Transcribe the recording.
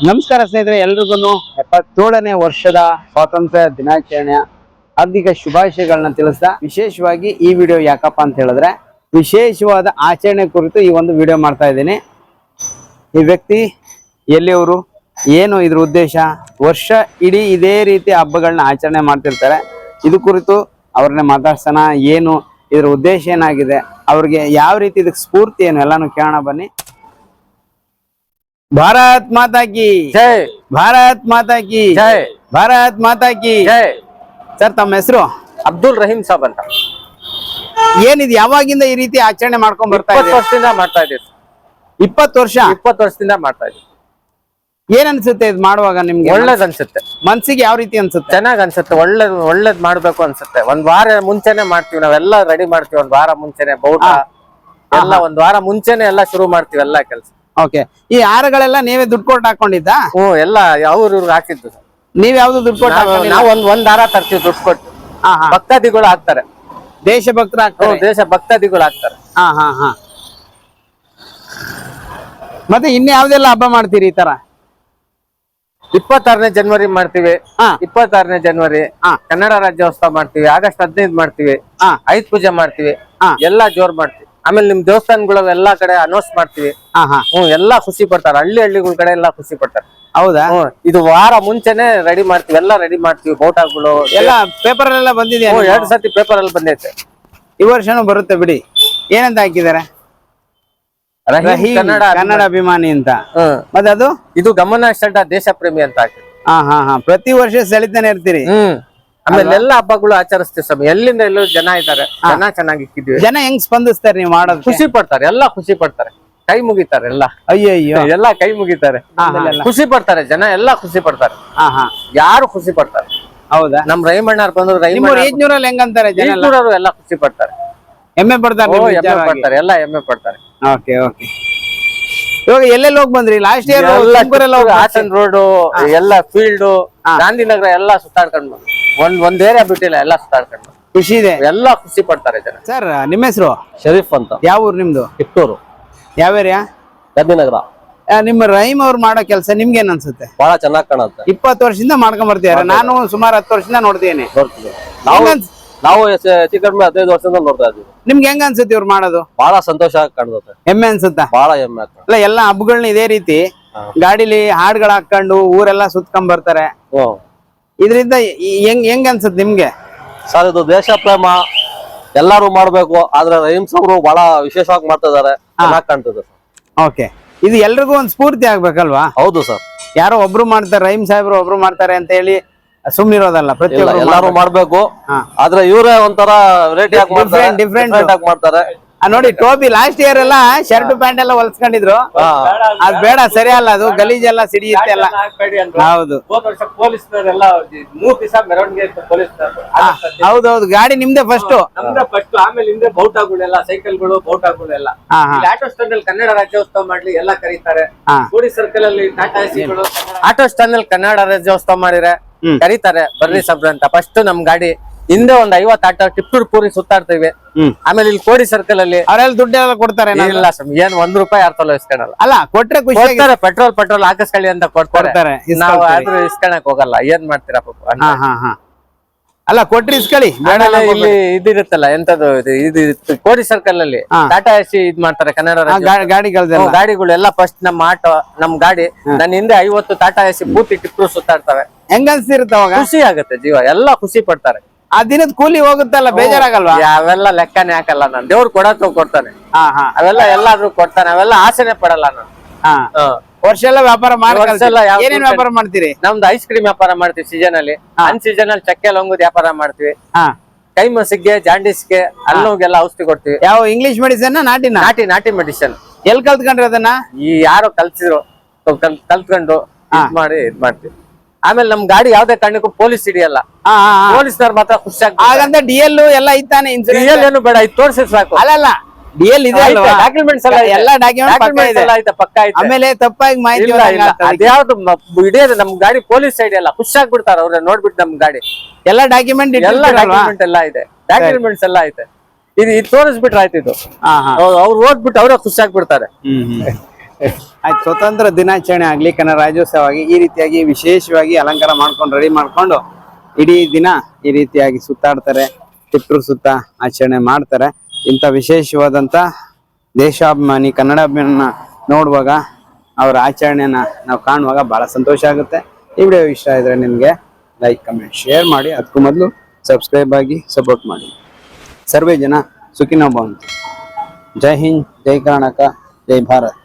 ನಮಸ್ಕಾರ ಸ್ನೇಹಿತರೆ, ಎಲ್ರಿಗೂ 77ನೇ ವರ್ಷದ ಸ್ವಾತಂತ್ರ್ಯ ದಿನಾಚರಣೆಯ ಹಾರ್ದಿಕ ಶುಭಾಶಯಗಳನ್ನ ತಿಳಿಸ್ತಾ, ವಿಶೇಷವಾಗಿ ಈ ವಿಡಿಯೋ ಯಾಕಪ್ಪ ಅಂತ ಹೇಳಿದ್ರೆ ವಿಶೇಷವಾದ ಆಚರಣೆ ಕುರಿತು ಈ ಒಂದು ವಿಡಿಯೋ ಮಾಡ್ತಾ ಇದ್ದೀನಿ. ಈ ವ್ಯಕ್ತಿ ಎಲ್ಲಿಯವರು, ಏನು ಇದ್ರ ಉದ್ದೇಶ, ವರ್ಷ ಇಡೀ ಇದೇ ರೀತಿ ಹಬ್ಬಗಳನ್ನ ಆಚರಣೆ ಮಾಡ್ತಿರ್ತಾರೆ. ಇದು ಕುರಿತು ಅವ್ರನ್ನ ಮಾತಾಡ್ಸೋಣ, ಏನು ಇದ್ರ ಉದ್ದೇಶ ಏನಾಗಿದೆ, ಅವ್ರಿಗೆ ಯಾವ ರೀತಿ ಇದಕ್ಕೆ ಸ್ಫೂರ್ತಿ ಏನು ಎಲ್ಲಾನು ಕೇಳೋಣ ಬನ್ನಿ. ಭಾರತ್ ಮಾತಾ ಕಿ ಜೈ, ಭಾರತ್ ಮಾತಾ ಕಿ ಜೈ, ಭಾರತ್ ಮಾತಾ ಕಿ ಜೈ. ಸರ್, ತಮ್ಮ ಹೆಸರು? ಅಬ್ದುಲ್ ರಹೀಂ ಸಾಬ್ ಅಂತ. ಏನಿದು, ಯಾವಾಗಿಂದ ಈ ರೀತಿ ಆಚರಣೆ ಮಾಡ್ಕೊಂಡ್ ಬರ್ತಾ 20 ಇದ್ದೀರಾ? ವರ್ಷದಿಂದ ಮಾಡ್ತಾ ಇದ್ದೀವಿ. 20 ವರ್ಷ? 20 ವರ್ಷದಿಂದ ಮಾಡ್ತಾ ಇದ್ದೀವಿ. ಏನ್ ಅನ್ಸುತ್ತೆ ಇದು ಮಾಡುವಾಗ ನಿಮ್ಗೆ? ಒಳ್ಳೇದ್ ಅನ್ಸುತ್ತೆ, ಮನ್ಸಿಗೆ ಯಾವ ರೀತಿ ಅನ್ಸುತ್ತೆ? ಚೆನ್ನಾಗ್ ಅನ್ಸುತ್ತೆ, ಒಳ್ಳೇದ್ ಮಾಡ್ಬೇಕು ಅನ್ಸುತ್ತೆ. ಒಂದ್ ವಾರ ಮುಂಚೆನೆ ಮಾಡ್ತೀವಿ, ನಾವೆಲ್ಲ ರೆಡಿ ಮಾಡ್ತೀವಿ. ಒಂದ್ ವಾರ ಮುಂಚೆನೆ ಬೌಟ ಎಲ್ಲ ಒಂದ್ ವಾರ ಮುಂಚೆನೆ ಎಲ್ಲ ಶುರು ಮಾಡ್ತೀವಿ ಎಲ್ಲ ಕೆಲಸ. ಓಕೆ. ಈ ಹಾರಗಳೆಲ್ಲ ನೀವೇ ದುಡ್ಡು ಕೊಟ್ಟು ಹಾಕೊಂಡಿದ್ದಾ? ಎಲ್ಲ ಅವ್ರಿಗೆ ಹಾಕಿದ್ದು. ನೀವ್ ಯಾವ್ದು ದುಡ್ಡು ಕೊಟ್ಟು ಹಾಕೊಂಡಿಲ್ಲ? ನಾವು ಒಂದ್ ಹಾರ ತರ್ತೀವಿ ದುಡ್ಡು ಕೊಟ್ಟು. ಭಕ್ತಾದಿಗಳು ಹಾಕ್ತಾರೆ, ದೇಶಭಕ್ತರು ಹಾಕ್ತಾರೆ. ದೇಶ ಭಕ್ತಾದಿಗಳು ಹಾಕ್ತಾರೆ. ಹಾ. ಮತ್ತೆ ಇನ್ನು ಯಾವ್ದೆಲ್ಲ ಹಬ್ಬ ಮಾಡ್ತೀರಿ ಈ ತರ? 26ನೇ ಜನವರಿ ಮಾಡ್ತೀವಿ. ಹಾ. 26ನೇ ಜನವರಿ ಕನ್ನಡ ರಾಜ್ಯೋತ್ಸವ ಮಾಡ್ತೀವಿ. ಆಗಸ್ಟ್ 15 ಮಾಡ್ತೀವಿ. ಆಯುಧ ಪೂಜೆ ಮಾಡ್ತೀವಿ. ಎಲ್ಲಾ ಜೋರ್ ಮಾಡ್ತೀವಿ. ಆಮೇಲೆ ನಿಮ್ ದೇವಸ್ಥಾನಗಳು ಎಲ್ಲಾ ಕಡೆ ಅನೌನ್ಸ್ ಮಾಡ್ತೀವಿ. ಎಲ್ಲಾ ಖುಷಿ ಪಡ್ತಾರೆ, ಹಳ್ಳಿಗಳ ಕಡೆ ಎಲ್ಲಾ ಖುಷಿ ಪಡ್ತಾರೆ. ಹೌದಾ? ಇದು ವಾರ ಮುಂಚೆನೆ ರೆಡಿ ಮಾಡ್ತೀವಿ, ಎಲ್ಲಾ ರೆಡಿ ಮಾಡ್ತೀವಿ. ಬೋಟಾಗಳು ಎಲ್ಲ ಪೇಪರ್ ಎಲ್ಲ ಬಂದಿದೆ? 2 ಸತಿ ಪೇಪರ್ ಅಲ್ಲಿ ಬಂದೈತೆ. ಈ ವರ್ಷನೂ ಬರುತ್ತೆ ಬಿಡಿ. ಏನಂತ ಹಾಕಿದ್ದಾರೆ? ರಹೀಂ ಕನ್ನಡ ಅಭಿಮಾನಿ ಅಂತ. ಮತ್ತೆ ಅದು ಇದು ಗಮನ ಸೆಳೆದ ದೇಶ ಪ್ರೇಮಿ ಅಂತ ಹಾಕಿ. ಹಾ. ಪ್ರತಿ ವರ್ಷ ಸೆಳಿತಾನೆ ಇರ್ತೀರಿ? ಆಮೇಲೆ ಎಲ್ಲಾ ಹಬ್ಬಗಳು ಆಚರಿಸ್ತೀವಿ ಸ್ವಾಮಿ. ಎಲ್ಲಿಂದ ಎಲ್ಲೂ ಜನ ಇದ್ದಾರೆ, ಜನ ಚೆನ್ನಾಗಿ ಇಕ್ಕಿದ್ವಿ. ಜನ ಹೆಂಗ್ ಸ್ಪಂದಿಸ್ತಾರೆ ನೀವು ಮಾಡೋದು? ಖುಷಿ ಪಡ್ತಾರೆ, ಎಲ್ಲಾ ಖುಷಿ ಪಡ್ತಾರೆ, ಕೈ ಮುಗಿತಾರೆ ಎಲ್ಲ. ಅಯ್ಯೋ, ಎಲ್ಲಾ ಕೈ ಮುಗಿತಾರೆ, ಖುಷಿ ಪಡ್ತಾರೆ ಜನ, ಎಲ್ಲಾ ಖುಷಿ ಪಡ್ತಾರೆ. ಯಾರು ಖುಷಿ ಪಡ್ತಾರೆ. ಹೌದಾ? ನಮ್ ರೈಮಣ್ಣವ್ರು ಬಂದ್ರು, ಯಜ್ಞೂರಲ್ಲಿ ಹೆಂಗಂತಾರೆ ಜನ? ಎಲ್ಲಾ ಖುಷಿ ಪಡ್ತಾರೆ, ಹೆಮ್ಮೆ ಪಡ್ತಾರೆ, ಎಲ್ಲಾ ಹೆಮ್ಮೆ ಪಡ್ತಾರೆ. ಓಕೆ. ಇವಾಗ ಎಲ್ಲೆಲ್ಲಿ ಹೋಗಿ ಬಂದ್ರಿ ಲಾಸ್ಟ್ ಇಯರ್? ಹಾಸನ್ ರೋಡ್ ಎಲ್ಲ ಫೀಲ್ಡ್, ಗಾಂಧಿನಗರ ಎಲ್ಲಾ ಸುತ್ತಾಡ್ಕೊಂಡು ಒಂದ್ ಏರಿಯಾ ಬಿಟ್ಟಿಲ್ಲ, ಎಲ್ಲಾ ಸುತ್ತಾಡ್ಕೊಂಡು ಖುಷಿ ಇದೆ, ಎಲ್ಲಾ ಖುಷಿ ಪಡ್ತಾರೆ ಜನ. ಸರ್, ನಿಮ್ಮ ಹೆಸರು? ಶರೀಫ್ ಅಂತ. ಯಾವ ಊರು ನಿಮ್ದು? ಕಿತ್ತೂರು. ಯಾವ ಏರಿಯಾ? ಗಾಂಧಿನಗರ. ನಿಮ್ಮ ರಹೀಂ ಅವ್ರು ಮಾಡೋ ಕೆಲಸ ನಿಮ್ಗೆ ಏನ್ ಅನ್ಸುತ್ತೆ? ಬಹಳ ಚೆನ್ನಾಗ್ ಕಾಣುತ್ತೆ. 20 ವರ್ಷದಿಂದ ಮಾಡ್ಕೊಂಡ್ ಬರ್ತಿದಾರೆ. ನಾನು ಸುಮಾರು 10 ವರ್ಷದಿಂದ ನೋಡ್ತೀನಿ. ನಾವು ಹೆಚ್ಚು ಕಡಿಮೆ 15 ವರ್ಷದಿಂದ ನೋಡ್ತಾ ಇದೀವಿ. ನಿಮ್ಗೆ ಹೆಂಗ ಅನ್ಸುತ್ತೆ ಇವ್ರು ಮಾಡೋದು? ಬಹಳ ಸಂತೋಷ ಕಾಣುತ್ತೆ, ಹೆಮ್ಮೆ ಅನ್ಸುತ್ತಾ? ಬಹಳ ಹೆಮ್ಮೆ ಆಗ್ತದೆ. ಅಲ್ಲ, ಎಲ್ಲಾ ಹಬ್ಬಗಳನ್ನ ಇದೇ ರೀತಿ ಗಾಡಿಲಿ ಹಾಡ್ಗಳು ಹಾಕೊಂಡು ಊರೆಲ್ಲಾ ಸುತ್ಕೊಂಡ್ ಬರ್ತಾರೆ. ಇದರಿಂದ ಹೆಂಗ್ ಅನ್ಸುತ್ತೆ ನಿಮ್ಗೆ? ಸರ್, ಇದು ದೇಶ ಪ್ರೇಮ, ಎಲ್ಲಾರು ಮಾಡ್ಬೇಕು. ಆದ್ರೆ ರಹೀಂ ಸಾಬ್ರು ಬಹಳ ವಿಶೇಷವಾಗಿ ಮಾಡ್ತಾ ಇದಾರೆ, ಚೆನ್ನಾಗಿ ಕಾಣ್ತದೆ. ಓಕೆ. ಇದು ಎಲ್ರಿಗೂ ಒಂದ್ ಸ್ಫೂರ್ತಿ ಆಗ್ಬೇಕಲ್ವಾ? ಹೌದು ಸರ್. ಯಾರೋ ಒಬ್ರು ಮಾಡ್ತಾರೆ, ರಹೀಂ ಸಾಹೇಬ್ರು ಒಬ್ರು ಮಾಡ್ತಾರೆ ಅಂತ ಹೇಳಿ ಸುಮ್ನಿರೋದಲ್ಲ, ಪ್ರತಿಯೊಬ್ಬರು ಎಲ್ಲಾರು ಮಾಡ್ಬೇಕು. ಆದ್ರೆ ಇವರೇ ಒಂಥರ ಡಿಫ್ರೆಂಟ್ ಆಗಿ ಮಾಡ್ತಾರೆ. ನೋಡಿ, ಟೋಪಿ ಲಾಸ್ಟ್ ಇಯರ್ ಎಲ್ಲ ಶರ್ಟ್ ಪ್ಯಾಂಟ್ ಎಲ್ಲ ಹೊಲ್ಸ್ಕೊಂಡಿದ್ರು. ಅದ್ ಬೇಡ, ಸರಿ ಅಲ್ಲ, ಅದು ಗಲೀಜೆಲ್ಲ ಸಿಡಿಯುತ್ತೆ ಎಲ್ಲ. ಹೌದು ಹೌದೌದು. ಗಾಡಿ ನಿಮ್ದೆ ಫಸ್ಟ್? ಆಮೇಲೆ ಹಿಂದೆ ಬೌಟಗಳೆಲ್ಲ, ಸೈಕಲ್ಗಳು, ಬೌಟಗಳೆಲ್ಲ. ಆಟೋ ಸ್ಟ್ಯಾಂಡ್ ಅಲ್ಲಿ ಕನ್ನಡ ರಾಜ್ಯೋತ್ಸವ ಮಾಡ್ಲಿ ಎಲ್ಲ ಕರೀತಾರೆ. ಕೋಡಿ ಸರ್ಕಲ್ ಅಲ್ಲಿ ಟಾಟಾ ಎಸಿಗಳು ಆಟೋ ಸ್ಟ್ಯಾಂಡ್ ಅಲ್ಲಿ ಕನ್ನಡ ರಾಜ್ಯೋತ್ಸವ ಮಾಡಿದ್ರೆ ಕರೀತಾರೆ, ಬರ್ರಿ ಸಬ್ರ ಅಂತ. ಫಸ್ಟ್ ನಮ್ ಗಾಡಿ ಹಿಂದೆ ಒಂದ್ 50 ಆಟೋ ಟಿಪ್ಪೂರ್ ಪೂರಿ ಸುತ್ತಾಡ್ತೀವಿ. ಆಮೇಲೆ ಇಲ್ಲಿ ಕೋಡಿ ಸರ್ಕಲ್ ಅಲ್ಲಿ ಅವರೆಲ್ಲ ದುಡ್ಡೆಲ್ಲ ಕೊಡ್ತಾರೆ? ಇಲ್ಲ ಸ್ವಾಮಿ, ಏನ್ 1 ರೂಪಾಯಿ ಯಾರ್ತಲ್ಲ ಇಸ್ಕೊಳಲ್ಲ. ಅಲ್ಲ, ಕೊಟ್ರೆ ಖುಷಿ. ಪೆಟ್ರೋಲ್ ಹಾಕಿಸ್ಕೊಳ್ಳಿ ಅಂತ ಕೊಡ್ತಾರೆ. ನಾವು ಆದ್ರೂ ಇಸ್ಕೊಳಕ್ ಹೋಗಲ್ಲ, ಏನ್ ಮಾಡ್ತೀರಾ ಪಾಪ. ಅಲ್ಲ, ಕೊಟ್ರಿ ಇಸ್ಕೊಳ್ಳಿ. ಇಲ್ಲಿ ಇದಿರುತ್ತಲ್ಲ, ಎಂತದ್ದು ಇದು ಕೋಡಿ ಸರ್ಕಲ್ ಅಲ್ಲಿ ಟಾಟಾ ಎಸಿ ಇದ್ ಮಾಡ್ತಾರೆ, ಕನ್ನಡ ಗಾಡಿಗಳೆಲ್ಲ. ಫಸ್ಟ್ ನಮ್ ಆಟೋ, ನಮ್ ಗಾಡಿ, ನನ್ನ ಹಿಂದೆ 50 ಟಾಟಾ ಎಸಿ ಪೂರ್ತಿ ಟಿಪ್ಪರು ಸುತ್ತಾಡ್ತವೆ. ಹೆಂಗ ಅನ್ಸಿರುತ್ತೆ ಅವಾಗ? ಖುಷಿ ಆಗುತ್ತೆ ಜೀವ, ಎಲ್ಲಾ ಖುಷಿ ಪಡ್ತಾರೆ. ಆ ದಿನದ ಕೂಲಿ ಹೋಗುತ್ತಲ್ಲ, ಬೇಜಾರಾಗಲ್ವಾ? ಅವೆಲ್ಲ ಲೆಕ್ಕನೇ ಹಾಕಲ್ಲ ನಾನು. ದೇವ್ರು ಕೊಡ್ತಾನೆ, ಅವೆಲ್ಲ ಎಲ್ಲಾದ್ರೂ ಕೊಡ್ತಾನೆ, ಅವೆಲ್ಲ ಆಸೆನೆ ಪಡಲ್ಲ ನಾನು. ವರ್ಷ ಎಲ್ಲ ವ್ಯಾಪಾರ ಏನೇನ್ ವ್ಯಾಪಾರ ಮಾಡ್ತೀರಿ? ನಮ್ದು ಐಸ್ ಕ್ರೀಮ್ ವ್ಯಾಪಾರ ಮಾಡ್ತೀವಿ ಸೀಸನ್ ಅಲ್ಲಿ. ಅನ್ ಸೀಸನ್ ಅಲ್ಲಿ ಚಕ್ಕೆ ಲವಂಗದ ವ್ಯಾಪಾರ ಮಾಡ್ತೀವಿ. ಕೈ ಮಸಿಗೆ, ಜಾಂಡೀಸ್ಗೆ, ಹಲ್ಲುಗೆಲ್ಲ ಔಷಧಿ ಕೊಡ್ತೀವಿ. ಯಾವ ಇಂಗ್ಲಿಷ್ ಮೆಡಿಸಿನ್? ನಾಟಿ ಮೆಡಿಸಿನ್. ಎಲ್ಲಿ ಕಲ್ತ್ಕೊಂಡ್ರಿ ಅದನ್ನ? ಈ ಯಾರೋ ಕಲ್ಸಿದ್ರು, ಕಲ್ತ್ಕೊಂಡು ಇದ್ ಮಾಡ್ತೀವಿ. ಆಮೇಲೆ ನಮ್ ಗಾಡಿ ಯಾವ್ದೇ ಕಾರಣಕ್ಕೂ ಪೊಲೀಸ್ ಹಿಡಿಯಲ್ಲ. ಪೊಲೀಸ್ನವ್ರು ಮಾತ್ರ ಖುಷಿ ಆಗ್ತದೆ. ಹಾಗಂತ ಡಿಎಲ್ ಎಲ್ಲ ಇತ್ತಾನೆ? ಡಿಎಲ್ ಏನು ಬೇಡ, ಇದು ತೋರಿಸಿದ್ರೆ ಸಾಕು. ಅಲ್ಲ, ಡಿಎಲ್ ಇದೆ, ಡಾಕ್ಯುಮೆಂಟ್ಸ್ ಎಲ್ಲ ಡಾಕ್ಯುಮೆಂಟ್ ಪಕ್ಕ ಐತೆ. ಆಮೇಲೆ ತಪ್ಪಾಗಿ ಮಾಹಿತಿ ಅದ್ಯಾವ್ದು ಹಿಡಿಯೋದು ನಮ್ ಗಾಡಿ ಪೊಲೀಸ್ ಸೈಡ್ ಎಲ್ಲ ಖುಷಿ ಆಗ್ಬಿಡ್ತಾರ ಅವ್ರ ನೋಡ್ಬಿಟ್ಟು. ನಮ್ ಗಾಡಿ ಎಲ್ಲ ಡಾಕ್ಯುಮೆಂಟ್ ಇದೆ, ಡಾಕ್ಯುಮೆಂಟ್ಸ್ ಎಲ್ಲ ಐತೆ. ಇದು ತೋರಿಸ್ಬಿಟ್ರೆ ಆಯ್ತು. ಇದು ಅವ್ರು ಓದ್ಬಿಟ್ಟು ಅವ್ರೇ ಖುಷಿ ಆಗ್ಬಿಡ್ತಾರೆ. ಆಯ್ತು, ಸ್ವತಂತ್ರ ದಿನಾಚರಣೆ ಆಗ್ಲಿ, ಕನ್ನಡ ರಾಜ್ಯೋತ್ಸವ ಆಗಿ ಈ ರೀತಿಯಾಗಿ ವಿಶೇಷವಾಗಿ ಅಲಂಕಾರ ಮಾಡ್ಕೊಂಡು ರೆಡಿ ಮಾಡ್ಕೊಂಡು ಇಡೀ ದಿನ ಈ ರೀತಿಯಾಗಿ ಸುತ್ತಾಡ್ತಾರೆ, ಟಿಪ್ಪು ಸುತ್ತ ಆಚರಣೆ ಮಾಡ್ತಾರೆ. ಇಂಥ ವಿಶೇಷವಾದಂತ ದೇಶಾಭಿಮಾನಿ ಕನ್ನಡಾಭಿಮಾನ ನೋಡುವಾಗ ಅವರ ಆಚರಣೆಯನ್ನ ನಾವು ಕಾಣುವಾಗ ಬಹಳ ಸಂತೋಷ ಆಗುತ್ತೆ. ಈ ವಿಡಿಯೋ ಇಷ್ಟ ಇದ್ರೆ ನಿಮ್ಗೆ ಲೈಕ್, ಕಮೆಂಟ್, ಶೇರ್ ಮಾಡಿ. ಅದಕ್ಕೂ ಮೊದಲು ಸಬ್ಸ್ಕ್ರೈಬ್ ಆಗಿ ಸಪೋರ್ಟ್ ಮಾಡಿ. ಸರ್ವೇ ಜನ ಸುಖಿನೋ ಭವಂತು. ಜೈ ಹಿಂದ್, ಜೈ ಕರ್ನಾಟಕ, ಜೈ ಭಾರತ್.